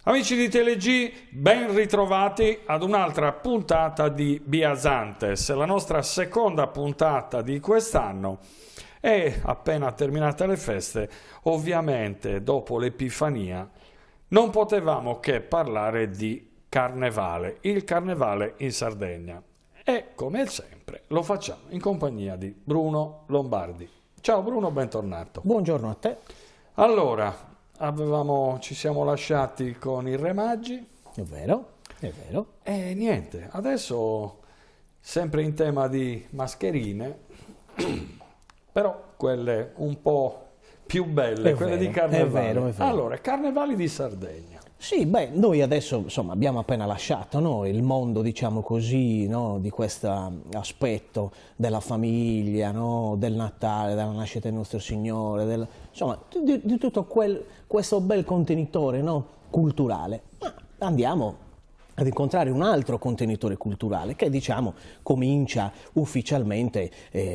Amici di TeleG, ben ritrovati ad un'altra puntata di Biasantes, la nostra seconda puntata di quest'anno. E appena terminate le feste, ovviamente dopo l'Epifania, non potevamo che parlare di Carnevale, il Carnevale in Sardegna. E come sempre lo facciamo in compagnia di Bruno Lombardi. Ciao Bruno, bentornato. Buongiorno a te. Allora, ci siamo lasciati con i Re Magi. È vero, è vero. E niente, adesso sempre in tema di mascherine, però quelle un po' più belle, quelle di Carnevale. È vero. Allora, Carnevali di Sardegna. Sì, noi adesso insomma abbiamo appena lasciato, no, il mondo, diciamo così, no, di questo aspetto della famiglia, no, del Natale, della nascita del nostro Signore, insomma di tutto questo bel contenitore, no, culturale. Ma andiamo ad incontrare un altro contenitore culturale che, diciamo, comincia ufficialmente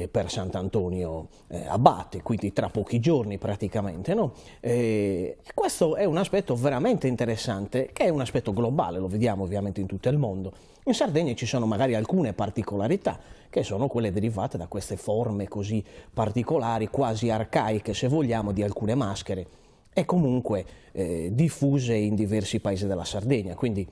per Sant'Antonio Abate, quindi tra pochi giorni praticamente, no? Questo è un aspetto veramente interessante, che è un aspetto globale, lo vediamo ovviamente in tutto il mondo. In Sardegna ci sono magari alcune particolarità, che sono quelle derivate da queste forme così particolari, quasi arcaiche se vogliamo, di alcune maschere, e comunque diffuse in diversi paesi della Sardegna, quindi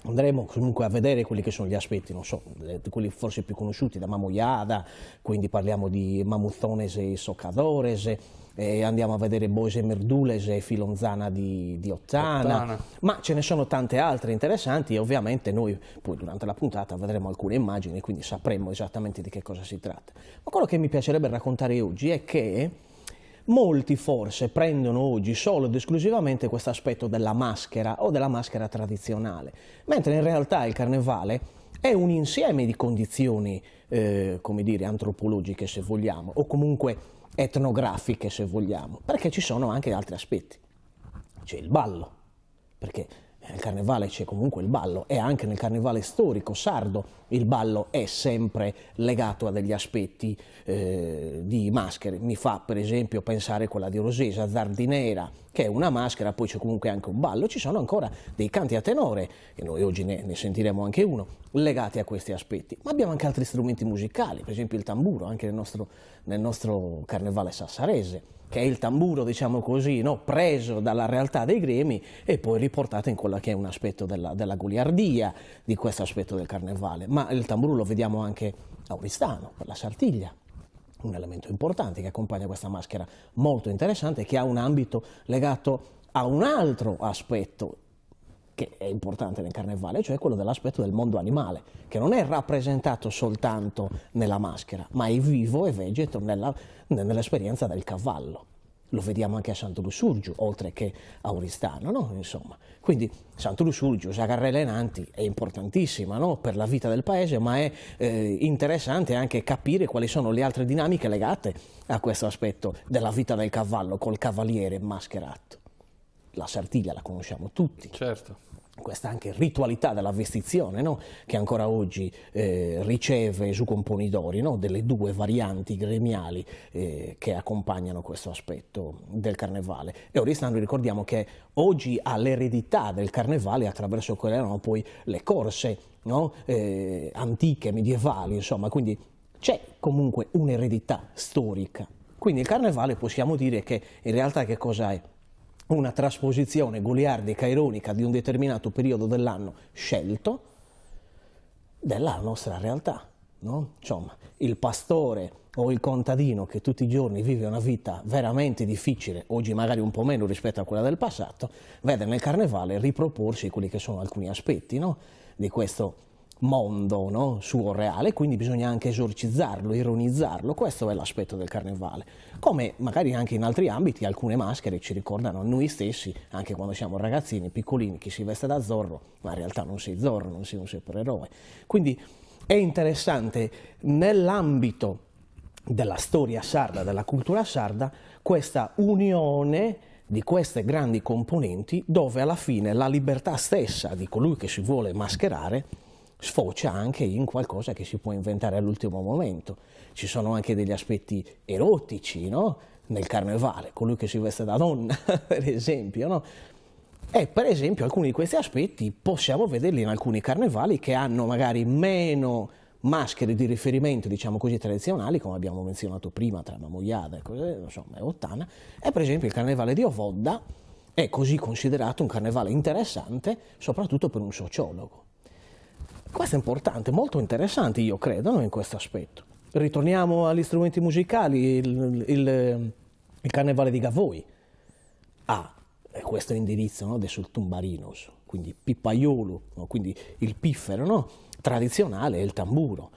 andremo comunque a vedere quelli che sono gli aspetti, non so, quelli forse più conosciuti da Mamoiada, quindi parliamo di Mamuzzones e Socadores, andiamo a vedere Boese Merdules e Filonzana di Ottana, ma ce ne sono tante altre interessanti e ovviamente noi poi durante la puntata vedremo alcune immagini, quindi sapremo esattamente di che cosa si tratta. Ma quello che mi piacerebbe raccontare oggi è che molti forse prendono oggi solo ed esclusivamente questo aspetto della maschera o della maschera tradizionale, mentre in realtà il Carnevale è un insieme di condizioni, come dire, antropologiche se vogliamo, o comunque etnografiche se vogliamo, perché ci sono anche altri aspetti. C'è il ballo, perché nel Carnevale c'è comunque il ballo, e anche nel Carnevale storico sardo il ballo è sempre legato a degli aspetti di maschere. Mi fa per esempio pensare a quella di Rosesa, Zardinera, che è una maschera, poi c'è comunque anche un ballo. Ci sono ancora dei canti a tenore, e noi oggi ne sentiremo anche uno, legati a questi aspetti. Ma abbiamo anche altri strumenti musicali, per esempio il tamburo, anche nel nostro Carnevale sassarese, che è il tamburo, diciamo così, no? Preso dalla realtà dei gremi e poi riportato in quello che è un aspetto della goliardia di questo aspetto del Carnevale. Ma il tamburo lo vediamo anche a Oristano, per la Sartiglia, un elemento importante che accompagna questa maschera molto interessante, che ha un ambito legato a un altro aspetto che è importante nel Carnevale, cioè quello dell'aspetto del mondo animale, che non è rappresentato soltanto nella maschera, ma è vivo e vegeto nell'esperienza del cavallo. Lo vediamo anche a Santo Lussurgiu, oltre che a Oristano, no? Insomma, quindi Santo Lussurgiu, Sagarrele Nanti è importantissima, no? Per la vita del paese, ma è interessante anche capire quali sono le altre dinamiche legate a questo aspetto della vita del cavallo col cavaliere mascherato. La Sartiglia la conosciamo tutti. Certo. Questa anche ritualità della vestizione, no? Che ancora oggi riceve su componidori, no? Delle due varianti gremiali che accompagnano questo aspetto del Carnevale. E Oristano ricordiamo che oggi ha l'eredità del Carnevale attraverso quelle erano poi le corse, no? Antiche, medievali, insomma, quindi c'è comunque un'eredità storica. Quindi il Carnevale possiamo dire che in realtà che cosa è? Una trasposizione goliardica, ironica di un determinato periodo dell'anno scelto della nostra realtà, no? Insomma, il pastore o il contadino che tutti i giorni vive una vita veramente difficile, oggi magari un po' meno rispetto a quella del passato, vede nel Carnevale riproporsi quelli che sono alcuni aspetti, no? Di questo mondo, no? Suo reale, quindi bisogna anche esorcizzarlo, ironizzarlo. Questo è l'aspetto del Carnevale, come magari anche in altri ambiti alcune maschere ci ricordano a noi stessi, anche quando siamo ragazzini, piccolini, chi si veste da Zorro, ma in realtà non sei Zorro, non sei un supereroe. Quindi è interessante nell'ambito della storia sarda, della cultura sarda, questa unione di queste grandi componenti, dove alla fine la libertà stessa di colui che si vuole mascherare sfocia anche in qualcosa che si può inventare all'ultimo momento. Ci sono anche degli aspetti erotici, no? Nel Carnevale, colui che si veste da donna, per esempio, no? E per esempio alcuni di questi aspetti possiamo vederli in alcuni carnevali che hanno magari meno maschere di riferimento, diciamo così, tradizionali, come abbiamo menzionato prima, tra Mamoiada e cose, insomma, e Ottana. E per esempio il carnevale di Ovodda è così considerato un carnevale interessante, soprattutto per un sociologo. Questo è importante, molto interessante, io credo, no, in questo aspetto. Ritorniamo agli strumenti musicali, il carnevale di Gavoi ha questo indirizzo, no, sul tumbarinos, quindi pippaiolo, no, quindi il piffero, no, tradizionale, e il tamburo.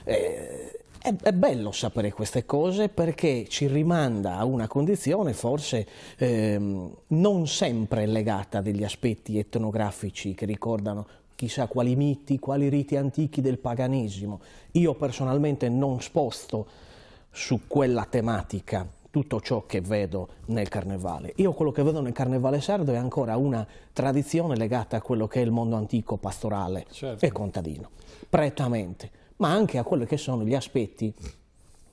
È bello sapere queste cose perché ci rimanda a una condizione forse non sempre legata a degli aspetti etnografici che ricordano chissà quali miti, quali riti antichi del paganesimo. Io personalmente non sposto su quella tematica tutto ciò che vedo nel carnevale. Io quello che vedo nel carnevale sardo è ancora una tradizione legata a quello che è il mondo antico pastorale e contadino, prettamente, ma anche a quelli che sono gli aspetti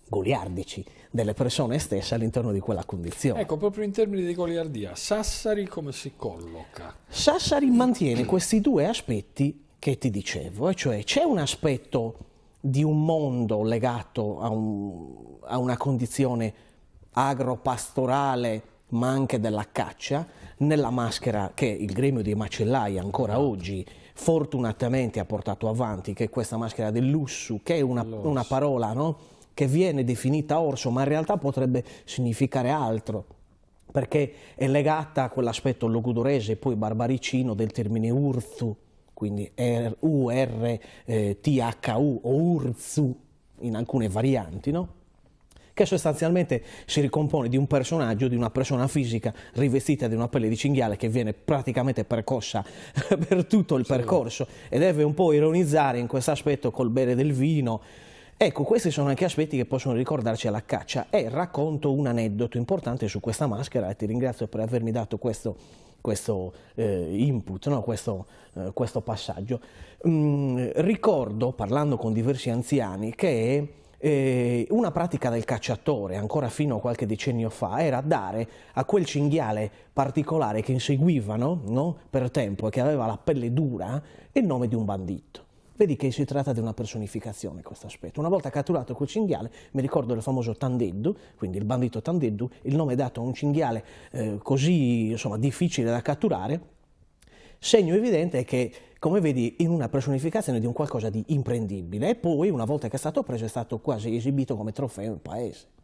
goliardici delle persone stesse all'interno di quella condizione. Ecco, proprio in termini di goliardia, Sassari come si colloca? Sassari mantiene questi due aspetti che ti dicevo, e cioè c'è un aspetto di un mondo legato a una condizione agropastorale, ma anche della caccia, nella maschera che il gremio dei macellai ancora oggi fortunatamente ha portato avanti, che è questa maschera del lussu, che è una parola, no, che viene definita orso, ma in realtà potrebbe significare altro, perché è legata a quell'aspetto logudorese e poi barbaricino del termine urzu, quindi U-R-T-H-U o urzu in alcune varianti, no? Che sostanzialmente si ricompone di un personaggio, di una persona fisica rivestita di una pelle di cinghiale che viene praticamente percossa per tutto il percorso e deve un po' ironizzare in questo aspetto col bere del vino. Ecco, questi sono anche aspetti che possono ricordarci alla caccia, e racconto un aneddoto importante su questa maschera e ti ringrazio per avermi dato questo input, no? questo passaggio. Ricordo, parlando con diversi anziani, che una pratica del cacciatore, ancora fino a qualche decennio fa, era dare a quel cinghiale particolare che inseguivano, no, per tempo e che aveva la pelle dura il nome di un bandito. Vedi che si tratta di una personificazione questo aspetto. Una volta catturato quel cinghiale, mi ricordo del famoso Tandeddu, quindi il bandito Tandeddu, il nome dato a un cinghiale così, insomma, difficile da catturare, segno evidente è che, come vedi, in una personificazione di un qualcosa di imprendibile, e poi una volta che è stato preso è stato quasi esibito come trofeo in paese.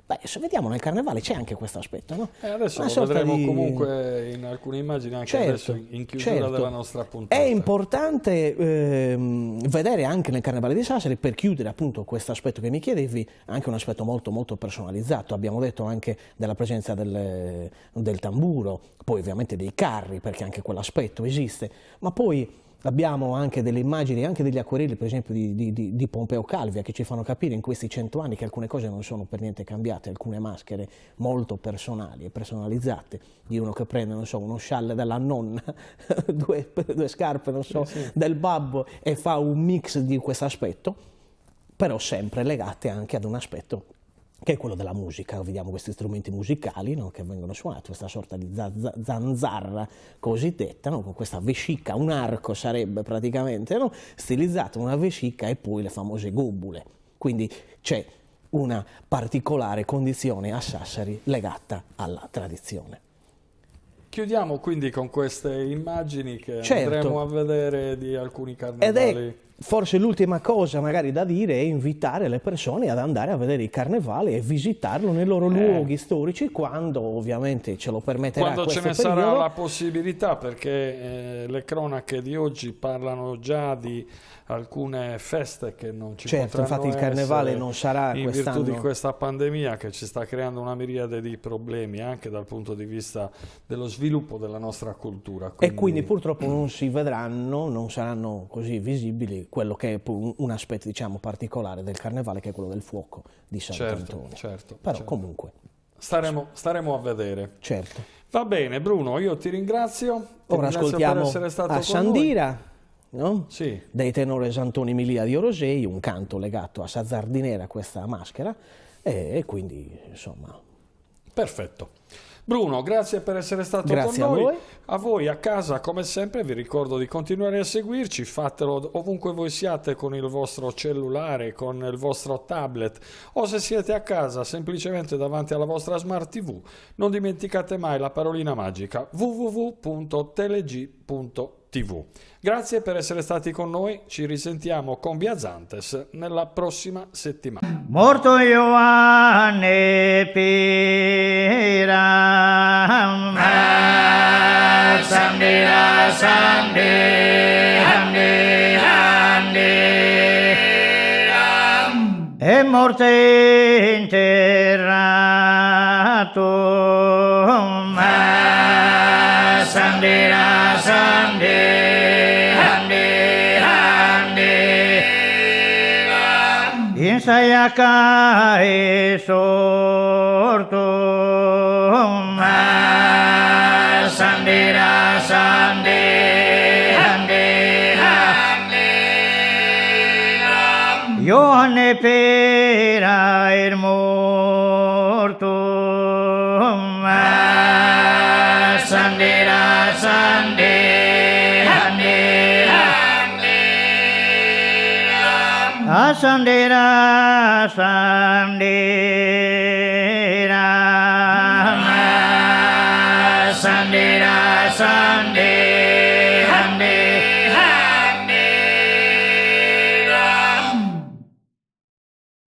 Beh, se vediamo nel carnevale c'è anche questo aspetto, no? Adesso lo vedremo comunque in alcune immagini, anche adesso in chiusura della nostra puntata. È importante vedere anche nel carnevale di Sassari, per chiudere appunto questo aspetto che mi chiedevi, anche un aspetto molto molto personalizzato. Abbiamo detto anche della presenza del tamburo, poi ovviamente dei carri, perché anche quell'aspetto esiste, ma poi abbiamo anche delle immagini, anche degli acquerelli, per esempio di Pompeo Calvia, che ci fanno capire in questi 100 anni che alcune cose non sono per niente cambiate, alcune maschere molto personali e personalizzate, di uno che prende, non so, uno scialle della nonna, due scarpe, non so, del babbo, e fa un mix di questo aspetto, però sempre legate anche ad un aspetto che è quello della musica. Vediamo questi strumenti musicali, no, che vengono suonati, questa sorta di zanzarra cosiddetta, no, con questa vescica, un arco sarebbe praticamente, no, stilizzato, una vescica, e poi le famose gobule. Quindi c'è una particolare condizione a Sassari legata alla tradizione. Chiudiamo quindi con queste immagini che andremo a vedere di alcuni carnevali. Ed è forse l'ultima cosa magari da dire è invitare le persone ad andare a vedere il carnevale e visitarlo nei loro luoghi storici, quando ovviamente ce lo permetterà quando questo ce ne periodo. sarà la possibilità, perché le cronache di oggi parlano già di alcune feste che non ci potranno infatti il carnevale essere non sarà in quest'anno, virtù di questa pandemia che ci sta creando una miriade di problemi anche dal punto di vista dello sviluppo della nostra cultura. E quindi purtroppo non si vedranno, non saranno così visibili quello che è un aspetto, diciamo, particolare del carnevale, che è quello del fuoco di Sant'Antonio. Però comunque staremo a vedere. Certo. Va bene Bruno, io ti ringrazio. Ora ascoltiamo per essere stato a con Sandira, no? Sì. Dei tenores Antoni Milia di Orosei, un canto legato a Sazzardinera, questa maschera, e quindi insomma Perfetto. Bruno, grazie per essere stato Grazie con noi. a voi. A voi a casa, come sempre, vi ricordo di continuare a seguirci, fatelo ovunque voi siate con il vostro cellulare, con il vostro tablet o se siete a casa semplicemente davanti alla vostra smart TV. Non dimenticate mai la parolina magica www.teleg.tv. Grazie per essere stati con noi, ci risentiamo con Biazantes nella prossima settimana. Morto Ioanne Piram, Sandira Sande, Hande, Hande, è morto interrato, Sandira Sande, Hande, Hande, in Sayaka è sorto, Sandira Sande, Hande, Hande, Ioanne Pera è morto, Sandira Sande, Hande, Hande, Sandira Sandira, Sandira Sande,